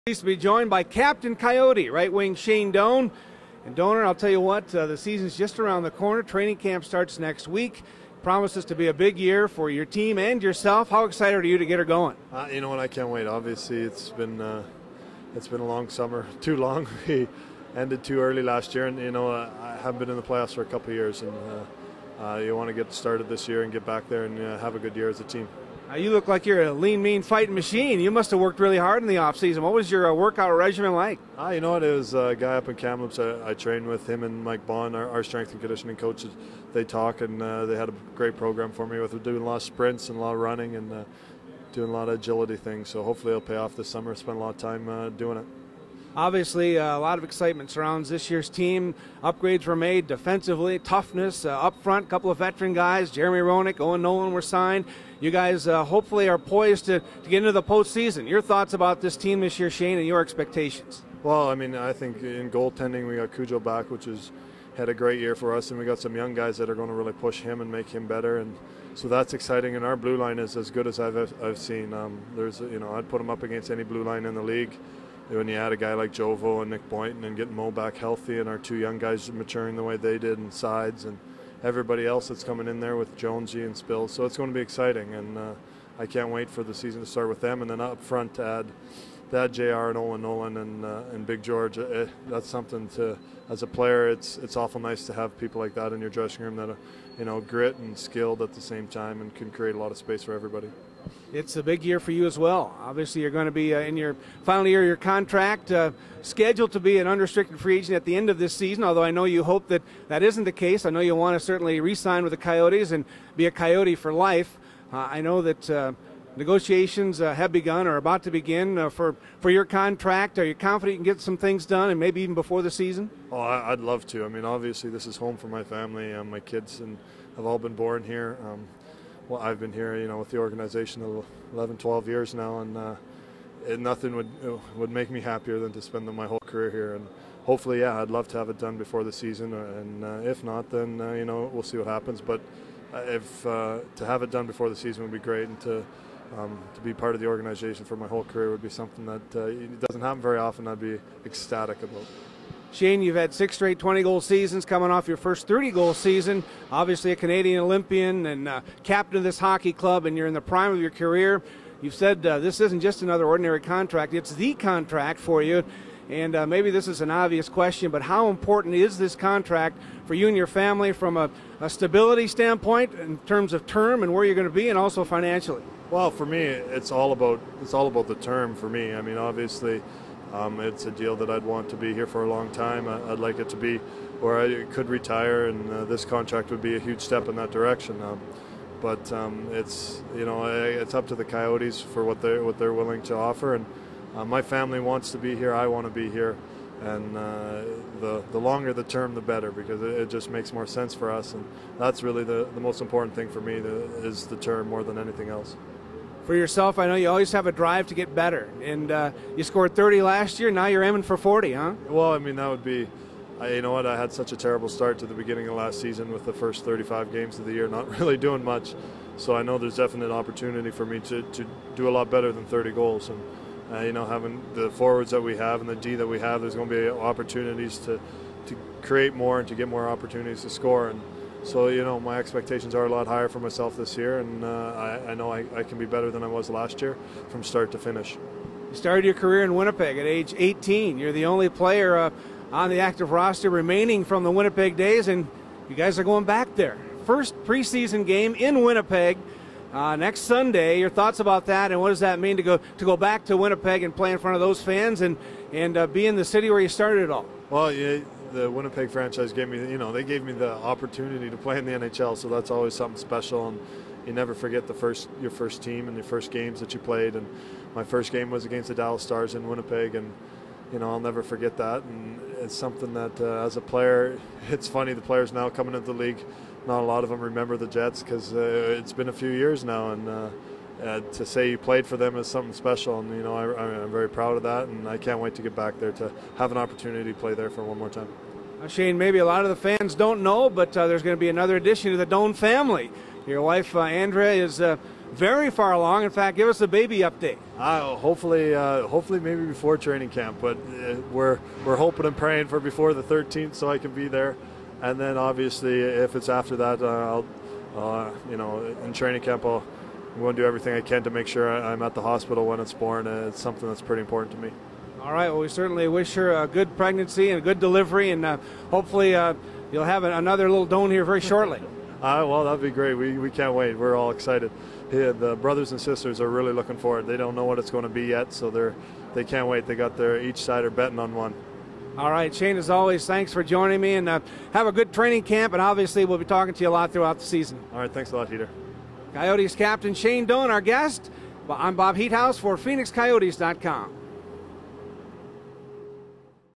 Pleased to be joined by Captain Coyote, right wing Shane Doan. And Doaner, I'll tell you what, the season's just around the corner. Training camp starts next week. Promises to be a big year for your team and yourself. How excited are you to get her going? You know what, I can't wait. Obviously, it's been a long summer, too long. We ended too early last year, and I haven't been in the playoffs for a couple of years, and you want to get started this year and get back there and have a good year as a team. You look like you're a lean, mean fighting machine. You must have worked really hard in the off-season. What was your workout regimen like? You know what, it was a guy up in Kamloops I trained with, him and Mike Bond, our strength and conditioning coaches. They talk, and they had a great program for me with doing a lot of sprints and a lot of running and doing a lot of agility things. So hopefully it'll pay off this summer. Spent a lot of time doing it. Obviously, a lot of excitement surrounds this year's team. Upgrades were made defensively, toughness, up front, a couple of veteran guys, Jeremy Roenick, Owen Nolan were signed. You guys hopefully are poised to get into the postseason. Your thoughts about this team this year, Shane, and your expectations? Well, I mean, I think in goaltending we got Cujo back, which had a great year for us, and we got some young guys that are going to really push him and make him better, and so that's exciting. And our blue line is as good as I've seen. I'd put him up against any blue line in the league. When you add a guy like Jovo and Nick Boynton and getting Mo back healthy, and our two young guys maturing the way they did, and Sides and everybody else that's coming in there with Jonesy and Spills, so it's going to be exciting, and I can't wait for the season to start with them. And then up front to add JR and Owen Nolan and Big George, that's something to, as a player, it's awful nice to have people like that in your dressing room that are, grit and skilled at the same time and can create a lot of space for everybody. It's a big year for you as well. Obviously, you're going to be in your final year of your contract, scheduled to be an unrestricted free agent at the end of this season, although I know you hope that isn't the case. I know you want to certainly re-sign with the Coyotes and be a Coyote for life. I know that negotiations have begun or are about to begin for your contract. Are you confident you can get some things done, and maybe even before the season? Oh, I'd love to. I mean, obviously, this is home for my family. My kids have all been born here. Well, I've been here, with the organization 11, 12 years now, and nothing would make me happier than to spend my whole career here. And hopefully, I'd love to have it done before the season, and if not, then we'll see what happens. But if to have it done before the season would be great, and to be part of the organization for my whole career would be something that it doesn't happen very often. I'd be ecstatic about. Shane, you've had 6 straight 20-goal seasons, coming off your first 30-goal season. Obviously a Canadian Olympian and captain of this hockey club, and you're in the prime of your career. You've said this isn't just another ordinary contract. It's the contract for you. And maybe this is an obvious question, but how important is this contract for you and your family from a stability standpoint in terms of term and where you're going to be, and also financially? Well, for me, it's all about the term for me. I mean, obviously, it's a deal that I'd want to be here for a long time. I'd like it to be where I could retire, and this contract would be a huge step in that direction. But it's up to the Coyotes for what they're willing to offer, and my family wants to be here. I want to be here, and the longer the term, the better, because it just makes more sense for us, and that's really the most important thing for me is the term more than anything else. For yourself, I know you always have a drive to get better, and you scored 30 last year. Now you're aiming for 40, huh? Well, I mean, that would be, you know what, I had such a terrible start to the beginning of last season with the first 35 games of the year, not really doing much. So I know there's definite opportunity for me to do a lot better than 30 goals. And, having the forwards that we have and the D that we have, there's going to be opportunities to create more and to get more opportunities to score. And so, my expectations are a lot higher for myself this year, and I know I can be better than I was last year from start to finish. You started your career in Winnipeg at age 18. You're the only player on the active roster remaining from the Winnipeg days, and you guys are going back there. First preseason game in Winnipeg next Sunday. Your thoughts about that, and what does that mean to go back to Winnipeg and play in front of those fans and be in the city where you started it all? Well, yeah, the Winnipeg franchise gave me, they gave me the opportunity to play in the NHL, so that's always something special, and you never forget your first team and your first games that you played. And my first game was against the Dallas Stars in Winnipeg, and I'll never forget that. And it's something that as a player, it's funny, the players now coming into the league, not a lot of them remember the Jets because it's been a few years now, and to say you played for them is something special, and I'm very proud of that, and I can't wait to get back there to have an opportunity to play there for one more time. Shane, maybe a lot of the fans don't know, but there's going to be another addition to the Doan family. Your wife, Andrea, is very far along. In fact, give us a baby update. Hopefully maybe before training camp, but we're hoping and praying for before the 13th so I can be there. And then obviously if it's after that, in training camp, I'm going to do everything I can to make sure I'm at the hospital when it's born. It's something that's pretty important to me. All right, well, we certainly wish her a good pregnancy and a good delivery, and hopefully you'll have another little Doan here very shortly. Well, that'd be great. We can't wait. We're all excited. Yeah, the brothers and sisters are really looking forward. They don't know what it's going to be yet, so they can't wait. They got each side are betting on one. All right, Shane, as always, thanks for joining me, and have a good training camp, and obviously we'll be talking to you a lot throughout the season. All right, thanks a lot, Heater. Coyotes captain Shane Doan, our guest. I'm Bob Heethuis for PhoenixCoyotes.com.